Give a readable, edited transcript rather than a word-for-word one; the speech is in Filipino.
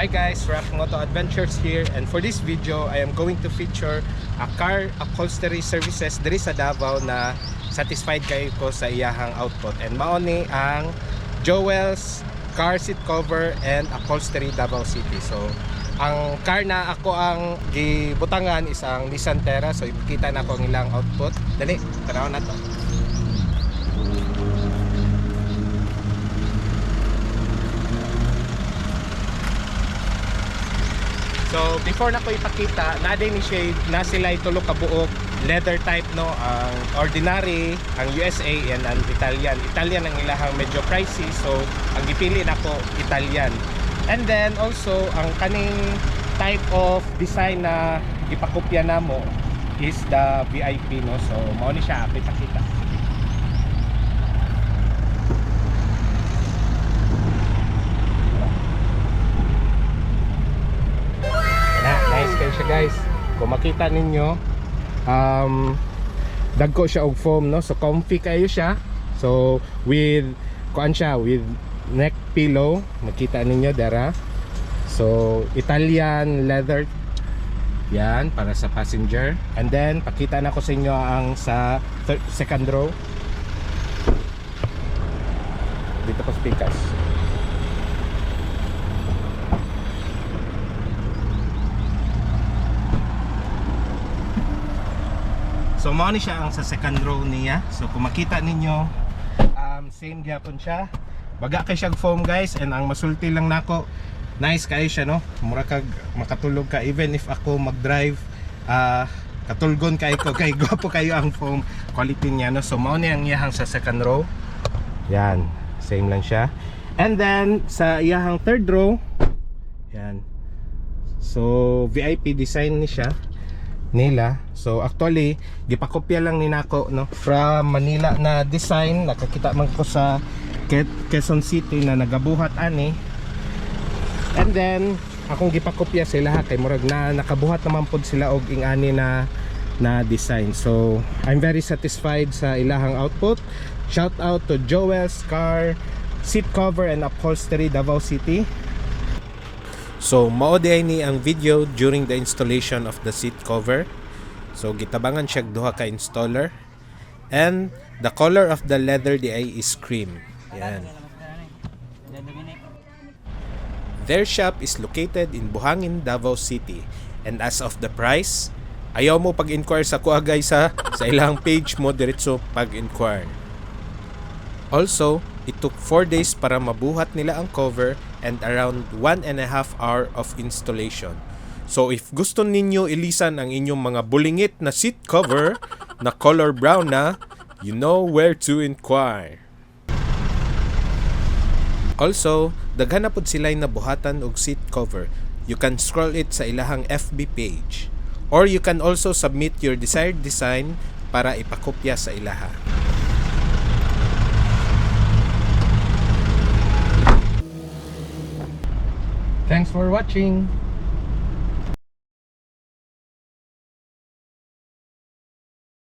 Hi guys, Rock Moto Adventures here, and for this video I am going to feature a car upholstery services diri sa Davao na satisfied kayo ko sa iyahang output, and mao ni ang Joel's car seat cover and upholstery Davao City. So ang car na ako ang gibutangan is ang Nissan Terra. So ipakita na ko ang ilang output. Dali, tanaw na to. So before na ko ipakita, na sila tulo ka buok leather type, no, ang ordinary, ang USA, and ang Italian. Italian ang ilahang medyo pricey, so ang gipili nako Italian. And then also ang kaning type of design na ipakopya namo is the VIP, no. So mao ni siya ipakita. Nice kayo siya guys. Kung makita ninyo, dagko siya og foam, no. So comfy kayo siya. So with kuan siya with neck pillow, makita ninyo dara. So Italian leather yan para sa passenger. And then pakita na ko sa inyo ang sa second row. Dito ko speakers. So mao ni siya ang sa second row niya. So kung makita ninyo, same gyapon siya. Baga kay siya foam guys, and ang masulti lang nako, nice kayo siya, no. Mura kag makatulog ka even if ako mag-drive, katulgon kayo ko kay gwapo kayo ang foam quality niya, no. So mao ni ang iyahang sa second row. Yan, same lang siya. And then sa iyahang third row, yan. So VIP design ni siya nila. So actually gipakopya lang ni nako, no, from Manila na design. Nakakita man ko sa Quezon City na nagabuhat ani. And then akong gipakopya sila kay murag na nakabuhat naman pod sila og ingani na design. So I'm very satisfied sa ilahang output. Shout out to Joel's Car Seat Cover and Upholstery Davao City. So mao ni ang video during the installation of the seat cover. So gitabangan siya duha ka installer, and the color of the leather is cream. Yan. Their shop is located in Buhangin, Davao City, and as of the price, ayaw mo pag-inquire sa kuha guys sa ilang page mo diretso pag-inquire. Also, it took 4 days para mabuhat nila ang cover and around 1.5 hour of installation. So if gusto ninyo ilisan ang inyong mga bulingit na seat cover na color brown na, you know where to inquire. Also, daghan na pod sila na buhatan og seat cover. You can scroll it sa ilahang FB page. Or you can also submit your desired design para ipakopya sa ilaha. Thanks for watching.